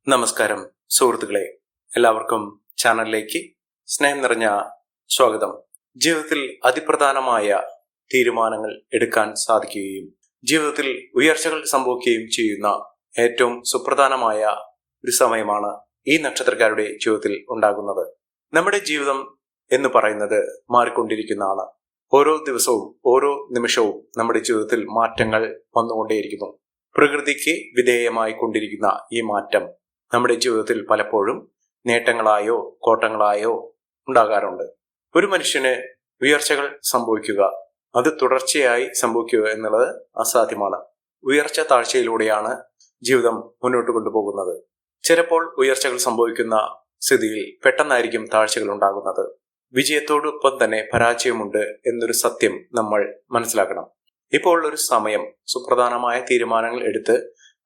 നമസ്കാരം സുഹൃത്തുക്കളെ, എല്ലാവർക്കും ചാനലിലേക്ക് സ്നേഹം നിറഞ്ഞ സ്വാഗതം. ജീവിതത്തിൽ അതിപ്രധാനമായ തീരുമാനങ്ങൾ എടുക്കാൻ സാധിക്കുകയും ജീവിതത്തിൽ ഉയർച്ചകൾ സംഭവിക്കുകയും ചെയ്യുന്ന ഏറ്റവും സുപ്രധാനമായ ഒരു സമയമാണ് ഈ നക്ഷത്രക്കാരുടെ ജീവിതത്തിൽ ഉണ്ടാകുന്നത്. നമ്മുടെ ജീവിതം എന്ന് പറയുന്നത് മാറിക്കൊണ്ടിരിക്കുന്നതാണ്. ഓരോ ദിവസവും ഓരോ നിമിഷവും നമ്മുടെ ജീവിതത്തിൽ മാറ്റങ്ങൾ വന്നുകൊണ്ടേയിരിക്കുന്നു. പ്രകൃതിക്ക് വിധേയമായി കൊണ്ടിരിക്കുന്ന ഈ മാറ്റം നമ്മുടെ ജീവിതത്തിൽ പലപ്പോഴും നേട്ടങ്ങളായോ കോട്ടങ്ങളായോ ഉണ്ടാകാറുണ്ട്. ഒരു മനുഷ്യന് ഉയർച്ചകൾ സംഭവിക്കുക, അത് തുടർച്ചയായി സംഭവിക്കുക എന്നുള്ളത് അസാധ്യമാണ്. ഉയർച്ച താഴ്ചയിലൂടെയാണ് ജീവിതം മുന്നോട്ട് കൊണ്ടുപോകുന്നത്. ചിലപ്പോൾ ഉയർച്ചകൾ സംഭവിക്കുന്ന സ്ഥിതിയിൽ പെട്ടെന്നായിരിക്കും താഴ്ചകൾ ഉണ്ടാകുന്നത്. വിജയത്തോടൊപ്പം തന്നെ പരാജയമുണ്ട് എന്നൊരു സത്യം നമ്മൾ മനസ്സിലാക്കണം. ഇപ്പോൾ ഒരു സമയം സുപ്രധാനമായ തീരുമാനങ്ങൾ എടുത്ത്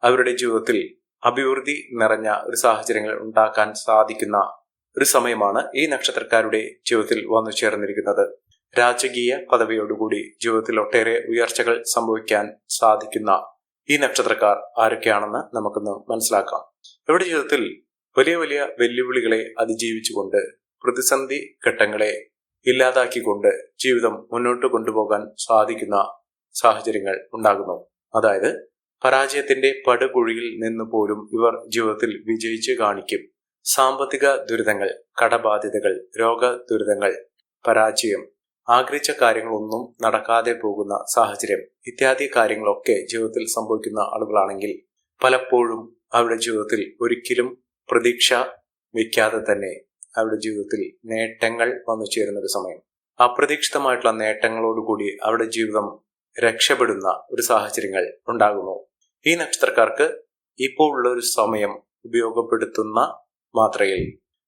അവരുടെ ജീവിതത്തിൽ അഭിവൃദ്ധി നിറഞ്ഞ ഒരു സാഹചര്യങ്ങൾ ഉണ്ടാക്കാൻ സാധിക്കുന്ന ഒരു സമയമാണ് ഈ നക്ഷത്രക്കാരുടെ ജീവിതത്തിൽ വന്നു ചേർന്നിരിക്കുന്നത്. രാജകീയ പദവിയോടുകൂടി ജീവിതത്തിൽ ഒട്ടേറെ ഉയർച്ചകൾ സംഭവിക്കാൻ സാധിക്കുന്ന ഈ നക്ഷത്രക്കാർ ആരൊക്കെയാണെന്ന് നമുക്കൊന്ന് മനസ്സിലാക്കാം. ഇവരുടെ ജീവിതത്തിൽ വലിയ വലിയ വെല്ലുവിളികളെ അതിജീവിച്ചുകൊണ്ട് പ്രതിസന്ധി ഘട്ടങ്ങളെ ഇല്ലാതാക്കിക്കൊണ്ട് ജീവിതം മുന്നോട്ട് കൊണ്ടുപോകാൻ സാധിക്കുന്ന സാഹചര്യങ്ങൾ ഉണ്ടാകുന്നു. അതായത് പരാജയത്തിന്റെ പടുകുഴിയിൽ നിന്ന് പോലും ഇവർ ജീവിതത്തിൽ വിജയിച്ച് കാണിക്കും. സാമ്പത്തിക ദുരിതങ്ങൾ, കടബാധ്യതകൾ, രോഗ ദുരിതങ്ങൾ, പരാജയം, ആഗ്രഹിച്ച കാര്യങ്ങളൊന്നും നടക്കാതെ പോകുന്ന സാഹചര്യം ഇത്യാദി കാര്യങ്ങളൊക്കെ ജീവിതത്തിൽ സംഭവിക്കുന്ന ആളുകളാണെങ്കിൽ പലപ്പോഴും അവരുടെ ജീവിതത്തിൽ ഒരിക്കലും പ്രതീക്ഷ വയ്ക്കാതെ തന്നെ അവരുടെ ജീവിതത്തിൽ നേട്ടങ്ങൾ വന്നു ചേരുന്ന ഒരു സമയം. അപ്രതീക്ഷിതമായിട്ടുള്ള നേട്ടങ്ങളോടുകൂടി അവരുടെ ജീവിതം രക്ഷപ്പെടുന്ന ഒരു സാഹചര്യങ്ങൾ ഉണ്ടാകുന്നു. ഈ നക്ഷത്രക്കാർക്ക് ഇപ്പോൾ ഉള്ള ഒരു സമയം ഉപയോഗപ്പെടുത്തുന്ന മാത്രയിൽ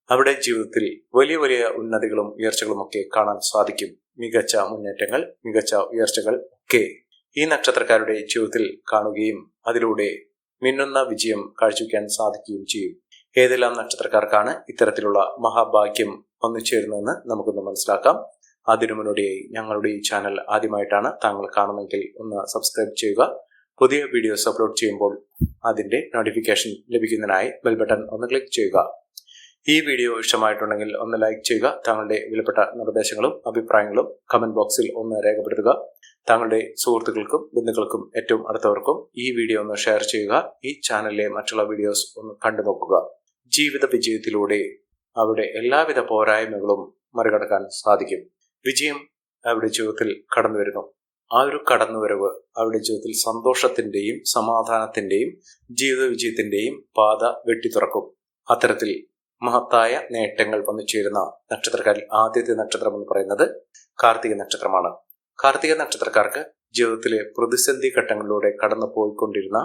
അവരുടെ ജീവിതത്തിൽ വലിയ വലിയ ഉന്നതികളും ഉയർച്ചകളും ഒക്കെ കാണാൻ സാധിക്കും. മികച്ച മുന്നേറ്റങ്ങൾ, മികച്ച ഉയർച്ചകൾ ഒക്കെ ഈ നക്ഷത്രക്കാരുടെ ജീവിതത്തിൽ കാണുകയും അതിലൂടെ മിന്നുന്ന വിജയം കാഴ്ചവെക്കാൻ സാധിക്കുകയും ചെയ്യും. ഏതെല്ലാം നക്ഷത്രക്കാർക്കാണ് ഇത്തരത്തിലുള്ള മഹാഭാഗ്യം വന്നു ചേരുന്നതെന്ന് നമുക്കൊന്ന് മനസ്സിലാക്കാം. അതിനു മുന്നോടിയായി ഞങ്ങളുടെ ഈ ചാനൽ ആദ്യമായിട്ടാണ് താങ്കൾ കാണുമെങ്കിൽ ഒന്ന് സബ്സ്ക്രൈബ് ചെയ്യുക. പുതിയ വീഡിയോസ് അപ്ലോഡ് ചെയ്യുമ്പോൾ അതിന്റെ നോട്ടിഫിക്കേഷൻ ലഭിക്കുന്നതിനായി ബെൽ ബട്ടൺ ഒന്ന് ക്ലിക്ക് ചെയ്യുക. ഈ വീഡിയോ ഇഷ്ടമായിട്ടുണ്ടെങ്കിൽ ഒന്ന് ലൈക്ക് ചെയ്യുക. താങ്കളുടെ വിലപ്പെട്ട നിർദ്ദേശങ്ങളും അഭിപ്രായങ്ങളും കമന്റ് ബോക്സിൽ ഒന്ന് രേഖപ്പെടുത്തുക. താങ്കളുടെ സുഹൃത്തുക്കൾക്കും ബന്ധുക്കൾക്കും ഏറ്റവും അടുത്തവർക്കും ഈ വീഡിയോ ഒന്ന് ഷെയർ ചെയ്യുക. ഈ ചാനലിലെ മറ്റുള്ള വീഡിയോസ് ഒന്ന് കണ്ടു നോക്കുക. ജീവിത വിജയത്തിലൂടെ അവരുടെ എല്ലാവിധ പോരായ്മകളും മറികടക്കാൻ സാധിക്കും. വിജയം അവരുടെ ജീവിതത്തിൽ കടന്നു വരുന്നു. ആ ഒരു കടന്നുവരവ് അവരുടെ ജീവിതത്തിൽ സന്തോഷത്തിന്റെയും സമാധാനത്തിന്റെയും ജീവിത വിജയത്തിന്റെയും പാത വെട്ടിത്തുറക്കും. അത്തരത്തിൽ മഹത്തായ നേട്ടങ്ങൾ വന്നു ചേരുന്ന നക്ഷത്രക്കാരിൽ ആദ്യത്തെ നക്ഷത്രം എന്ന് പറയുന്നത് കാർത്തിക നക്ഷത്രമാണ്. കാർത്തിക നക്ഷത്രക്കാർക്ക് ജീവിതത്തിലെ പ്രതിസന്ധി ഘട്ടങ്ങളിലൂടെ കടന്നു പോയിക്കൊണ്ടിരുന്ന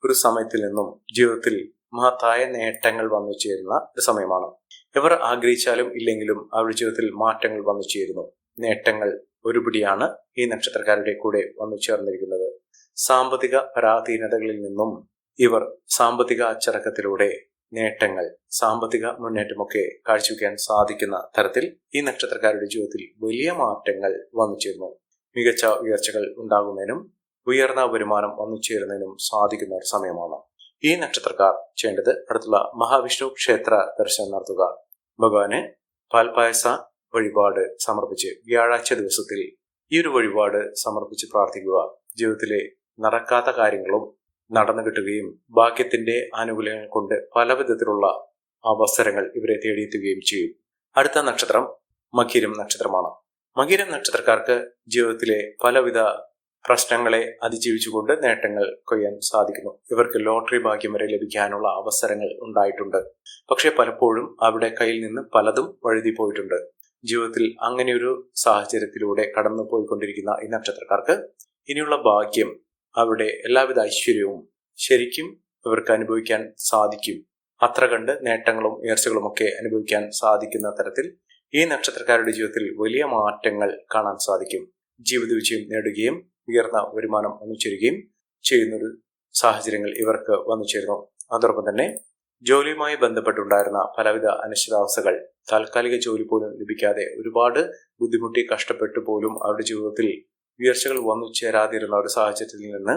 ഒരു സമയത്തിൽ നിന്നും ജീവിതത്തിൽ മഹത്തായ നേട്ടങ്ങൾ വന്നു ചേരുന്ന ഒരു സമയമാണ്. ഇവർ ആഗ്രഹിച്ചാലും ഇല്ലെങ്കിലും അവരുടെ ജീവിതത്തിൽ മാറ്റങ്ങൾ വന്നു ചേരുന്നു. നേട്ടങ്ങൾ ഒരുപിടിയാണ് ഈ നക്ഷത്രക്കാരുടെ കൂടെ വന്നു ചേർന്നിരിക്കുന്നത്. സാമ്പത്തിക പരാധീനതകളിൽ നിന്നും ഇവർ സാമ്പത്തിക അച്ചടക്കത്തിലൂടെ നേട്ടങ്ങൾ, സാമ്പത്തിക മുന്നേറ്റമൊക്കെ കാഴ്ചവെക്കാൻ സാധിക്കുന്ന തരത്തിൽ ഈ നക്ഷത്രക്കാരുടെ ജീവിതത്തിൽ വലിയ മാറ്റങ്ങൾ വന്നു ചേരുന്നു. മികച്ച ഉയർച്ചകൾ ഉണ്ടാകുന്നതിനും ഉയർന്ന വരുമാനം വന്നു ചേരുന്നതിനും സാധിക്കുന്ന ഒരു സമയമാണ്. ഈ നക്ഷത്രക്കാർ ചെയ്യേണ്ടത് അടുത്തുള്ള മഹാവിഷ്ണു ക്ഷേത്ര ദർശനം നടത്തുക. ഭഗവാന് പാൽപായസ വഴിപാട് സമർപ്പിച്ച് വ്യാഴാഴ്ച ദിവസത്തിൽ ഈ ഒരു വഴിപാട് സമർപ്പിച്ച് പ്രാർത്ഥിക്കുക. ജീവിതത്തിലെ നടക്കാത്ത കാര്യങ്ങളും നടന്നു കിട്ടുകയും ഭാഗ്യത്തിന്റെ ആനുകൂല്യങ്ങൾ കൊണ്ട് പല വിധത്തിലുള്ള അവസരങ്ങൾ ഇവരെ തേടിയെത്തുകയും ചെയ്യും. അടുത്ത നക്ഷത്രം മകീരം നക്ഷത്രമാണ്. മകീരം നക്ഷത്രക്കാർക്ക് ജീവിതത്തിലെ പലവിധ പ്രശ്നങ്ങളെ അതിജീവിച്ചുകൊണ്ട് നേട്ടങ്ങൾ കൊയ്യാൻ സാധിക്കുന്നു. ഇവർക്ക് ലോട്ടറി ഭാഗ്യം വരെ ലഭിക്കാനുള്ള അവസരങ്ങൾ ഉണ്ടായിട്ടുണ്ട്. പക്ഷെ പലപ്പോഴും അവരുടെ കയ്യിൽ നിന്ന് പലതും വഴുതി പോയിട്ടുണ്ട്. ജീവിതത്തിൽ അങ്ങനെയൊരു സാഹചര്യത്തിലൂടെ കടന്നു പോയിക്കൊണ്ടിരിക്കുന്ന ഈ നക്ഷത്രക്കാർക്ക് ഇനിയുള്ള ഭാഗ്യം, അവരുടെ എല്ലാവിധ ഐശ്വര്യവും ശരിക്കും ഇവർക്ക് അനുഭവിക്കാൻ സാധിക്കും. അത്ര കണ്ട് നേട്ടങ്ങളും ഉയർച്ചകളും ഒക്കെ അനുഭവിക്കാൻ സാധിക്കുന്ന തരത്തിൽ ഈ നക്ഷത്രക്കാരുടെ ജീവിതത്തിൽ വലിയ മാറ്റങ്ങൾ കാണാൻ സാധിക്കും. ജീവിത വിജയം നേടുകയും ഉയർന്ന വരുമാനം വന്നു ചേരുകയും ചെയ്യുന്നൊരു സാഹചര്യങ്ങൾ ഇവർക്ക് വന്നു ചേരുന്നു. അതോടൊപ്പം തന്നെ ജോലിയുമായി ബന്ധപ്പെട്ടുണ്ടായിരുന്ന പലവിധ അനിശ്ചിതാവസ്ഥകൾ, താൽക്കാലിക ജോലി പോലും ലഭിക്കാതെ ഒരുപാട് ബുദ്ധിമുട്ടി കഷ്ടപ്പെട്ടു പോലും അവരുടെ ജീവിതത്തിൽ ഉയർച്ചകൾ വന്നു ചേരാതിരുന്ന ഒരു സാഹചര്യത്തിൽ നിന്ന്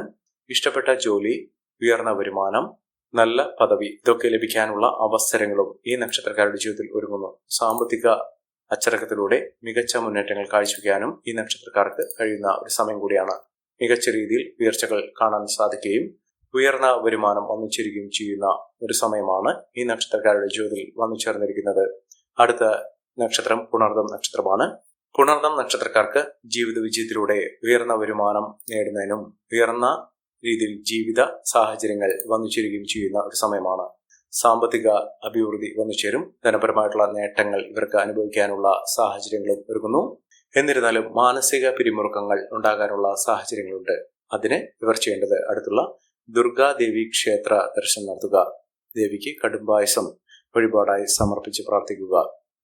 ഇഷ്ടപ്പെട്ട ജോലി, ഉയർന്ന വരുമാനം, നല്ല പദവി ഇതൊക്കെ ലഭിക്കാനുള്ള അവസരങ്ങളും ഈ നക്ഷത്രക്കാരുടെ ജീവിതത്തിൽ ഒരുങ്ങുന്നു. സാമ്പത്തിക അച്ചടക്കത്തിലൂടെ മികച്ച മുന്നേറ്റങ്ങൾ കാഴ്ചവെക്കാനും ഈ നക്ഷത്രക്കാർക്ക് കഴിയുന്ന ഒരു സമയം കൂടിയാണ്. മികച്ച രീതിയിൽ ഉയർച്ചകൾ കാണാൻ സാധിക്കുകയും ഉയർന്ന വരുമാനം വന്നു ചേരുകയും ചെയ്യുന്ന ഒരു സമയമാണ് ഈ നക്ഷത്രക്കാരുടെ ജീവിതത്തിൽ വന്നു ചേർന്നിരിക്കുന്നത്. അടുത്ത നക്ഷത്രം പുണർദം നക്ഷത്രമാണ്. പുണർദം നക്ഷത്രക്കാർക്ക് ജീവിത വിജയത്തിലൂടെ ഉയർന്ന വരുമാനം നേടുന്നതിനും ഉയർന്ന രീതിയിൽ ജീവിത സാഹചര്യങ്ങൾ വന്നു ചേരുകയും ചെയ്യുന്ന ഒരു സമയമാണ്. സാമ്പത്തിക അഭിവൃദ്ധി വന്നു ചേരും. ധനപരമായിട്ടുള്ള നേട്ടങ്ങൾ ഇവർക്ക് അനുഭവിക്കാനുള്ള സാഹചര്യങ്ങളും ഒരുങ്ങുന്നു. എന്നിരുന്നാലും മാനസിക പിരിമുറുക്കങ്ങൾ ഉണ്ടാകാനുള്ള സാഹചര്യങ്ങളുണ്ട്. അതിന് ഇവർ ചെയ്യേണ്ടത് അടുത്തുള്ള ദുർഗാദേവി ക്ഷേത്ര ദർശനം നടത്തുക. ദേവിക്ക് കടുംപായസം വഴിപാടായി സമർപ്പിച്ച് പ്രാർത്ഥിക്കുക.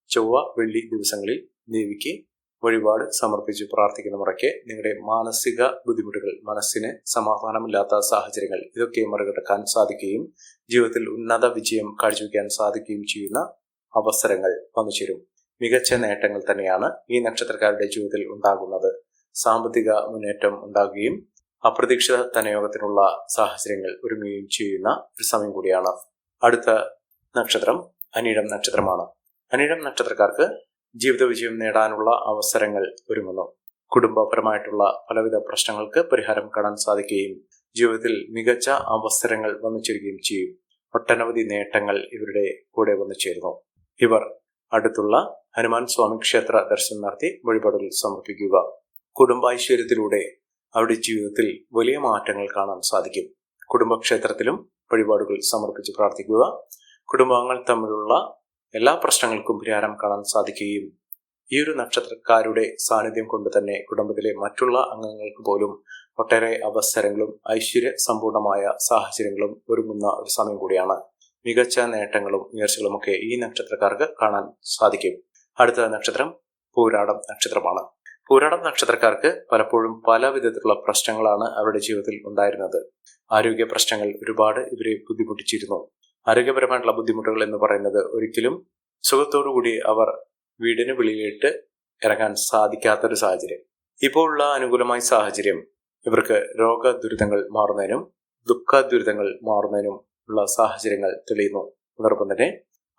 ചൊവ്വ വെള്ളി ദിവസങ്ങളിൽ ദേവിക്ക് വഴിപാട് സമർപ്പിച്ച് പ്രാർത്ഥിക്കുന്ന മുറയ്ക്ക് നിങ്ങളുടെ മാനസിക ബുദ്ധിമുട്ടുകൾ, മനസ്സിന് സമാധാനമില്ലാത്ത സാഹചര്യങ്ങൾ ഇതൊക്കെ മറികടക്കാൻ സാധിക്കുകയും ജീവിതത്തിൽ ഉന്നത വിജയം കാഴ്ചവെക്കാൻ സാധിക്കുകയും ചെയ്യുന്ന അവസരങ്ങൾ വന്നു ചേരും. മികച്ച നേട്ടങ്ങൾ തന്നെയാണ് ഈ നക്ഷത്രക്കാരുടെ ജീവിതത്തിൽ ഉണ്ടാകുന്നത്. സാമ്പത്തിക മുന്നേറ്റം ഉണ്ടാകുകയും അപ്രതീക്ഷിത ധനയോഗത്തിനുള്ള സാഹചര്യങ്ങൾ ഒരുങ്ങുകയും ചെയ്യുന്ന ഒരു സമയം കൂടിയാണ്. അടുത്ത നക്ഷത്രം അനിഴം നക്ഷത്രമാണ്. അനിഴം നക്ഷത്രക്കാർക്ക് ജീവിത വിജയം നേടാനുള്ള അവസരങ്ങൾ ഒരുങ്ങുന്നു. കുടുംബപരമായിട്ടുള്ള പലവിധ പ്രശ്നങ്ങൾക്ക് പരിഹാരം കാണാൻ സാധിക്കുകയും ജീവിതത്തിൽ മികച്ച അവസരങ്ങൾ വന്നു ചേരുകയും ചെയ്യും. ഒട്ടനവധി നേട്ടങ്ങൾ ഇവരുടെ കൂടെ വന്നു ചേരുന്നു. ഇവർ അടുത്തുള്ള ഹനുമാൻ സ്വാമി ക്ഷേത്ര ദർശനം നടത്തി വഴിപാടുകൾ സമർപ്പിക്കുക. കുടുംബൈശ്വര്യത്തിലൂടെ അവരുടെ ജീവിതത്തിൽ വലിയ മാറ്റങ്ങൾ കാണാൻ സാധിക്കും. കുടുംബക്ഷേത്രത്തിലും വഴിപാടുകൾ സമർപ്പിച്ച് പ്രാർത്ഥിക്കുക. കുടുംബാംഗങ്ങൾ തമ്മിലുള്ള എല്ലാ പ്രശ്നങ്ങൾക്കും പരിഹാരം കാണാൻ സാധിക്കുകയും ഈ ഒരു നക്ഷത്രക്കാരുടെ സാന്നിധ്യം കൊണ്ട് തന്നെ കുടുംബത്തിലെ മറ്റുള്ള അംഗങ്ങൾക്ക് പോലും ഒട്ടേറെ അവസരങ്ങളും ഐശ്വര്യ സമ്പൂർണമായ സാഹചര്യങ്ങളും ഒരുങ്ങുന്ന ഒരു സമയം കൂടിയാണ്. മികച്ച നേട്ടങ്ങളും ഉയർച്ചകളും ഒക്കെ ഈ നക്ഷത്രക്കാർക്ക് കാണാൻ സാധിക്കും. അടുത്ത നക്ഷത്രം പൂരാടം നക്ഷത്രമാണ്. പൂരാടം നക്ഷത്രക്കാർക്ക് പലപ്പോഴും പല വിധത്തിലുള്ള പ്രശ്നങ്ങളാണ് അവരുടെ ജീവിതത്തിൽ ഉണ്ടായിരുന്നത്. ആരോഗ്യ പ്രശ്നങ്ങൾ ഒരുപാട് ഇവരെ ബുദ്ധിമുട്ടിച്ചിരുന്നു. ആരോഗ്യപരമായിട്ടുള്ള ബുദ്ധിമുട്ടുകൾ എന്ന് പറയുന്നത് ഒരിക്കലും സുഖത്തോടുകൂടി അവർ വീടിന് വെളിയിലിട്ട് ഇറങ്ങാൻ സാധിക്കാത്തൊരു സാഹചര്യം. ഇപ്പോൾ ഉള്ള അനുകൂലമായ സാഹചര്യം ഇവർക്ക് രോഗ ദുരിതങ്ങൾ മാറുന്നതിനും ദുഃഖ ദുരിതങ്ങൾ മാറുന്നതിനും ഉള്ള സാഹചര്യങ്ങൾ തെളിയുന്നു. അതോടൊപ്പം തന്നെ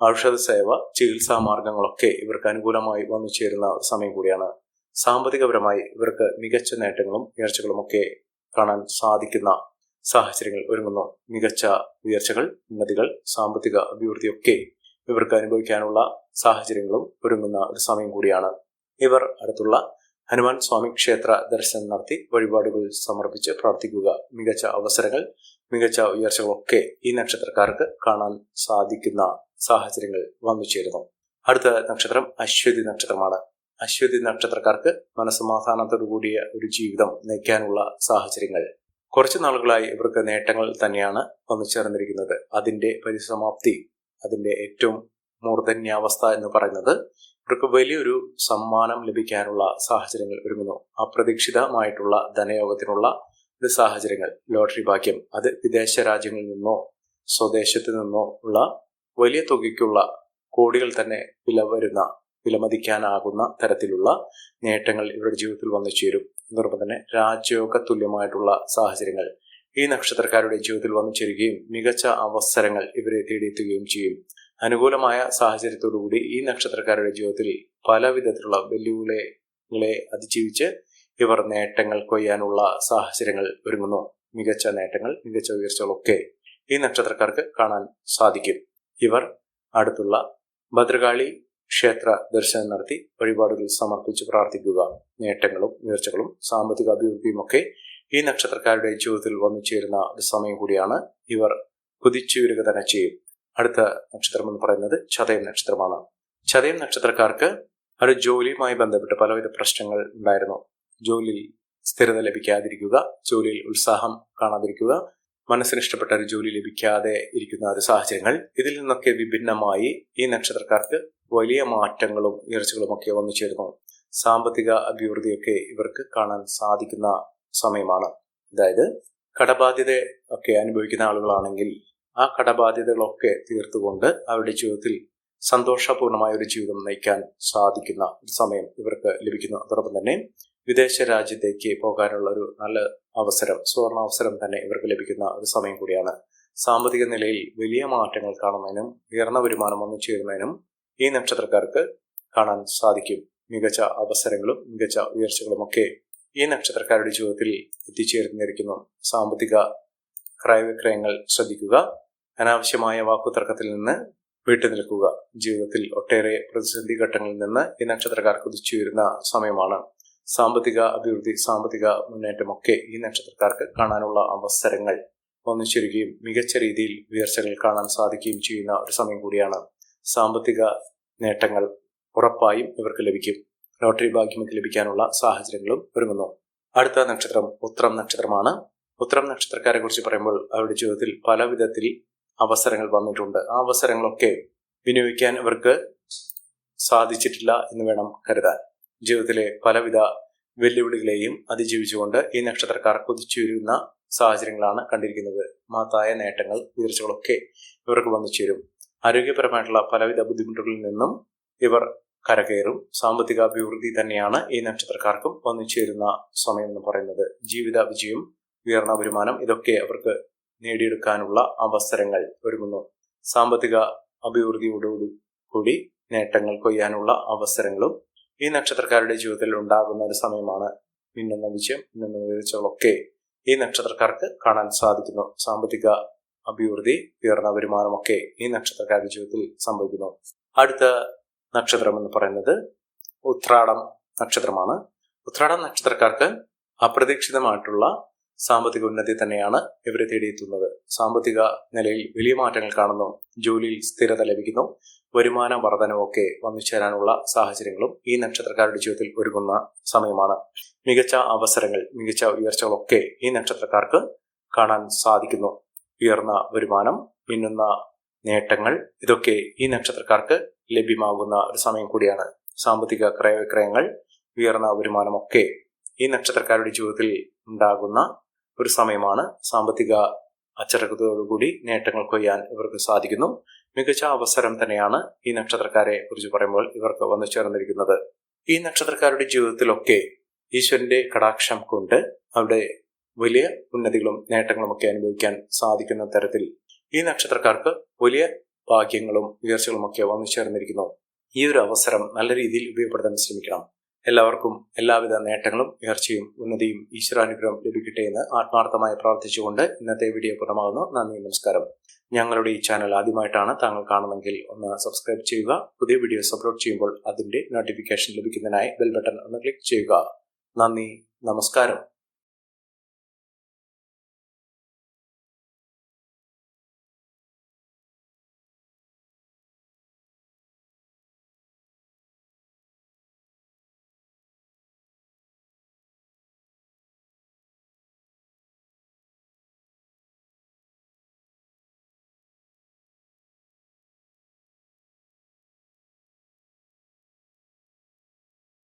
ഔഷധ സേവ, ചികിത്സാ മാർഗങ്ങളൊക്കെ ഇവർക്ക് അനുകൂലമായി വന്നു ചേരുന്ന സമയം കൂടിയാണ്. സാമ്പത്തികപരമായി ഇവർക്ക് മികച്ച നേട്ടങ്ങളും ഉയർച്ചകളും ഒക്കെ കാണാൻ സാധിക്കുന്ന സാഹചര്യങ്ങൾ ഒരുങ്ങുന്നു. മികച്ച ഉയർച്ചകൾ, ഉന്നതികൾ, സാമ്പത്തിക അഭിവൃദ്ധിയൊക്കെ ഇവർക്ക് അനുഭവിക്കാനുള്ള സാഹചര്യങ്ങളും ഒരുങ്ങുന്ന ഒരു സമയം കൂടിയാണ്. ഇവർ അടുത്തുള്ള ഹനുമാൻ സ്വാമി ക്ഷേത്ര ദർശനം നടത്തി വഴിപാടുകൾ സമർപ്പിച്ച് പ്രാർത്ഥിക്കുക. മികച്ച അവസരങ്ങൾ, മികച്ച ഉയർച്ചകളൊക്കെ ഈ നക്ഷത്രക്കാർക്ക് കാണാൻ സാധിക്കുന്ന സാഹചര്യങ്ങൾ വന്നു ചേരുന്നു. അടുത്ത നക്ഷത്രം അശ്വതി നക്ഷത്രമാണ്. അശ്വതി നക്ഷത്രക്കാർക്ക് മനസ്സമാധാനത്തോടു കൂടിയ ഒരു ജീവിതം നയിക്കാനുള്ള സാഹചര്യങ്ങൾ കുറച്ചു നാളുകളായി ഇവർക്ക് നേട്ടങ്ങൾ തന്നെയാണ് വന്നു ചേർന്നിരിക്കുന്നത്. അതിന്റെ പരിസമാപ്തി, അതിന്റെ ഏറ്റവും മൂർധന്യാവസ്ഥ എന്ന് പറയുന്നത് ഇവർക്ക് വലിയൊരു സമ്മാനം ലഭിക്കാനുള്ള സാഹചര്യങ്ങൾ ഒരുങ്ങുന്നു. അപ്രതീക്ഷിതമായിട്ടുള്ള ധനയോഗത്തിനുള്ള ഒരു സാഹചര്യങ്ങൾ, ലോട്ടറി ഭാഗ്യം, അത് വിദേശ രാജ്യങ്ങളിൽ നിന്നോ സ്വദേശത്ത് നിന്നോ ഉള്ള വലിയ തുകയ്ക്കുള്ള കോടികൾ തന്നെ വിലമതിക്കാനാകുന്ന തരത്തിലുള്ള നേട്ടങ്ങൾ ഇവരുടെ ജീവിതത്തിൽ വന്നു ചേരും. അതോടൊപ്പം തന്നെ രാജയോഗ തുല്യമായിട്ടുള്ള സാഹചര്യങ്ങൾ ഈ നക്ഷത്രക്കാരുടെ ജീവിതത്തിൽ വന്നു ചേരുകയും മികച്ച അവസരങ്ങൾ ഇവരെ തേടിയെത്തുകയും ചെയ്യും. അനുകൂലമായ സാഹചര്യത്തോടുകൂടി ഈ നക്ഷത്രക്കാരുടെ ജീവിതത്തിൽ പല വിധത്തിലുള്ള വെല്ലുവിളികളെ അതിജീവിച്ച് ഇവർ നേട്ടങ്ങൾ കൊയ്യാനുള്ള സാഹചര്യങ്ങൾ ഒരുങ്ങുന്നു. മികച്ച നേട്ടങ്ങൾ, മികച്ച ഉയർച്ചകളൊക്കെ ഈ നക്ഷത്രക്കാർക്ക് കാണാൻ സാധിക്കും. ഇവർ അടുത്തുള്ള ഭദ്രകാളി ക്ഷേത്ര ദർശനം നടത്തി വഴിപാടുകൾ സമർപ്പിച്ച് പ്രാർത്ഥിക്കുക. നേട്ടങ്ങളും ഉയർച്ചകളും സാമ്പത്തിക അഭിവൃദ്ധിയും ഒക്കെ ഈ നക്ഷത്രക്കാരുടെ ജീവിതത്തിൽ വന്നു ചേരുന്ന ഒരു സമയം കൂടിയാണ്. ഇവർ കുതിച്ചുയരുക തന്നെ ചെയ്യും. അടുത്ത നക്ഷത്രം എന്ന് പറയുന്നത് ചതയം നക്ഷത്രമാണ്. ചതയം നക്ഷത്രക്കാർക്ക് ഒരു ജോലിയുമായി ബന്ധപ്പെട്ട് പലവിധ പ്രശ്നങ്ങൾ ഉണ്ടായിരുന്നു. ജോലിയിൽ സ്ഥിരത ലഭിക്കാതിരിക്കുക, ജോലിയിൽ ഉത്സാഹം കാണാതിരിക്കുക, മനസ്സിന് ഇഷ്ടപ്പെട്ട ഒരു ജോലി ലഭിക്കാതെ ഇരിക്കുന്ന ഒരു സാഹചര്യങ്ങൾ, ഇതിൽ നിന്നൊക്കെ വിഭിന്നമായി ഈ നക്ഷത്രക്കാർക്ക് വലിയ മാറ്റങ്ങളും ഉയർച്ചകളും ഒക്കെ വന്നു ചേരുന്നു. സാമ്പത്തിക അഭിവൃദ്ധിയൊക്കെ ഇവർക്ക് കാണാൻ സാധിക്കുന്ന സമയമാണ്. അതായത് കടബാധ്യത ഒക്കെ അനുഭവിക്കുന്ന ആളുകളാണെങ്കിൽ ആ കടബാധ്യതകളൊക്കെ തീർത്തുകൊണ്ട് അവരുടെ ജീവിതത്തിൽ സന്തോഷപൂർണമായ ഒരു ജീവിതം നയിക്കാൻ സാധിക്കുന്ന ഒരു സമയം ഇവർക്ക് ലഭിക്കുന്നു. അതോടൊപ്പം തന്നെ വിദേശ രാജ്യത്തേക്ക് പോകാനുള്ള ഒരു നല്ല അവസരം, സുവർണാവസരം തന്നെ ഇവർക്ക് ലഭിക്കുന്ന ഒരു സമയം കൂടിയാണ്. സാമ്പത്തിക നിലയിൽ വലിയ മാറ്റങ്ങൾ കാണുന്നതിനും ഉയർന്ന വരുമാനം വന്നു ചേരുന്നതിനും ഈ നക്ഷത്രക്കാർക്ക് കാണാൻ സാധിക്കും. മികച്ച അവസരങ്ങളും മികച്ച ഉയർച്ചകളുമൊക്കെ ഈ നക്ഷത്രക്കാരുടെ ജീവിതത്തിൽ എത്തിച്ചേർന്നിരിക്കുന്നു. സാമ്പത്തിക ക്രയവിക്രയങ്ങൾ ശ്രദ്ധിക്കുക. അനാവശ്യമായ വാക്കുതർക്കത്തിൽ നിന്ന് വിട്ടുനിൽക്കുക. ജീവിതത്തിൽ ഒട്ടേറെ പ്രതിസന്ധി ഘട്ടങ്ങളിൽ നിന്ന് ഈ നക്ഷത്രക്കാർ കുതിച്ചു വരുന്ന സമയമാണ്. സാമ്പത്തിക അഭിവൃദ്ധി, സാമ്പത്തിക മുന്നേറ്റമൊക്കെ ഈ നക്ഷത്രക്കാർക്ക് കാണാനുള്ള അവസരങ്ങൾ ഒന്നിച്ചേരുകയും മികച്ച രീതിയിൽ ഉയർച്ചകൾ കാണാൻ സാധിക്കുകയും ചെയ്യുന്ന ഒരു സമയം കൂടിയാണ്. സാമ്പത്തിക നേട്ടങ്ങൾ ഉറപ്പായും ഇവർക്ക് ലഭിക്കും. ലോട്ടറി ഭാഗ്യമൊക്കെ ലഭിക്കാനുള്ള സാഹചര്യങ്ങളും ഒരുങ്ങുന്നു. അടുത്ത നക്ഷത്രം ഉത്രം നക്ഷത്രമാണ്. ഉത്രം നക്ഷത്രക്കാരെ കുറിച്ച് പറയുമ്പോൾ അവരുടെ ജീവിതത്തിൽ പല വിധത്തിൽ അവസരങ്ങൾ വന്നിട്ടുണ്ട്. ആ അവസരങ്ങളൊക്കെ വിനിയോഗിക്കാൻ ഇവർക്ക് സാധിച്ചിട്ടില്ല എന്ന് വേണം കരുതാൻ. ജീവിതത്തിലെ പലവിധ വെല്ലുവിളികളെയും അതിജീവിച്ചുകൊണ്ട് ഈ നക്ഷത്രക്കാർ കുതിച്ചുയരുന്ന സാഹചര്യങ്ങളാണ് കണ്ടിരിക്കുന്നത്. മഹത്തായ നേട്ടങ്ങൾ, ഉയർച്ചകളൊക്കെ ഇവർക്ക് വന്നു ചേരും. ആരോഗ്യപരമായിട്ടുള്ള പലവിധ ബുദ്ധിമുട്ടുകളിൽ നിന്നും ഇവർ കരകയറും. സാമ്പത്തിക അഭിവൃദ്ധി തന്നെയാണ് ഈ നക്ഷത്രക്കാർക്കും വന്നു ചേരുന്ന സമയം എന്ന് പറയുന്നത്. ജീവിത വിജയം, ഉയർന്ന വരുമാനം ഇതൊക്കെ അവർക്ക് നേടിയെടുക്കാനുള്ള അവസരങ്ങൾ ഒരുങ്ങുന്നു. സാമ്പത്തിക അഭിവൃദ്ധിയോടുകൂടി നേട്ടങ്ങൾ കൊയ്യാനുള്ള അവസരങ്ങളും ഈ നക്ഷത്രക്കാരുടെ ജീവിതത്തിൽ ഉണ്ടാകുന്ന ഒരു സമയമാണ്. മിന്നുന്ന വിജയം, മിന്നുന്ന ഉയർച്ചകളൊക്കെ ഈ നക്ഷത്രക്കാർക്ക് കാണാൻ സാധിക്കുന്നു. സാമ്പത്തിക അഭിവൃദ്ധി, ഉയർന്ന വരുമാനമൊക്കെ ഈ നക്ഷത്രക്കാരുടെ ജീവിതത്തിൽ സംഭവിക്കുന്നു. അടുത്ത നക്ഷത്രം എന്ന് പറയുന്നത് ഉത്രാടം നക്ഷത്രമാണ്. ഉത്രാടം നക്ഷത്രക്കാർക്ക് അപ്രതീക്ഷിതമായിട്ടുള്ള സാമ്പത്തിക ഉന്നതി തന്നെയാണ് ഇവരെ തേടിയെത്തുന്നത്. സാമ്പത്തിക നിലയിൽ വലിയ മാറ്റങ്ങൾ കാണുന്നു. ജോലിയിൽ സ്ഥിരത ലഭിക്കുന്നു. വരുമാന വർധനവൊക്കെ വന്നു ചേരാനുള്ള സാഹചര്യങ്ങളും ഈ നക്ഷത്രക്കാരുടെ ജീവിതത്തിൽ ഒരുങ്ങുന്ന സമയമാണ്. മികച്ച അവസരങ്ങൾ, മികച്ച ഉയർച്ചകളൊക്കെ ഈ നക്ഷത്രക്കാർക്ക് കാണാൻ സാധിക്കുന്നു. ഉയർന്ന വരുമാനം, മിന്നുന്ന നേട്ടങ്ങൾ ഇതൊക്കെ ഈ നക്ഷത്രക്കാർക്ക് ലഭ്യമാകുന്ന ഒരു സമയം കൂടിയാണ്. സാമ്പത്തിക ക്രയവിക്രയങ്ങൾ, ഉയർന്ന വരുമാനമൊക്കെ ഈ നക്ഷത്രക്കാരുടെ ജീവിതത്തിൽ ഉണ്ടാകുന്ന ഒരു സമയമാണ്. സാമ്പത്തിക അച്ചടക്കത്തോടുകൂടി നേട്ടങ്ങൾ കൊയ്യാൻ ഇവർക്ക് സാധിക്കുന്നു. മികച്ച അവസരം തന്നെയാണ് ഈ നക്ഷത്രക്കാരെ കുറിച്ച് പറയുമ്പോൾ ഇവർക്ക് വന്നു ചേർന്നിരിക്കുന്നത്. ഈ നക്ഷത്രക്കാരുടെ ജീവിതത്തിലൊക്കെ ഈശ്വരന്റെ കടാക്ഷം കൊണ്ട് അവരുടെ വലിയ ഉന്നതികളും നേട്ടങ്ങളും ഒക്കെ അനുഭവിക്കാൻ സാധിക്കുന്ന തരത്തിൽ ഈ നക്ഷത്രക്കാർക്ക് വലിയ ഭാഗ്യങ്ങളും ഉയർച്ചകളും ഒക്കെ വന്നു ചേർന്നിരിക്കുന്നു. ഈ ഒരു അവസരം നല്ല രീതിയിൽ ഉപയോഗപ്പെടുത്താൻ ശ്രമിക്കണം. എല്ലാവർക്കും എല്ലാവിധ നേട്ടങ്ങളും ഉയർച്ചയും ഉന്നതിയും ഈശ്വരാനുഗ്രഹം ലഭിക്കട്ടെ എന്ന് ആത്മാർത്ഥമായി പ്രാർത്ഥിച്ചുകൊണ്ട് ഇന്നത്തെ വീഡിയോ പൂർണ്ണമാകുന്നു. നന്ദി, നമസ്കാരം. ഞങ്ങളുടെ ഈ ചാനൽ ആദ്യമായിട്ടാണ് താങ്കൾ കാണുന്നതെങ്കിൽ ഒന്ന് സബ്സ്ക്രൈബ് ചെയ്യുക. പുതിയ വീഡിയോസ് അപ്ലോഡ് ചെയ്യുമ്പോൾ അതിന്റെ നോട്ടിഫിക്കേഷൻ ലഭിക്കുന്നതിനായി ബെൽ ബട്ടൺ ഒന്ന് ക്ലിക്ക് ചെയ്യുക. നന്ദി, നമസ്കാരം.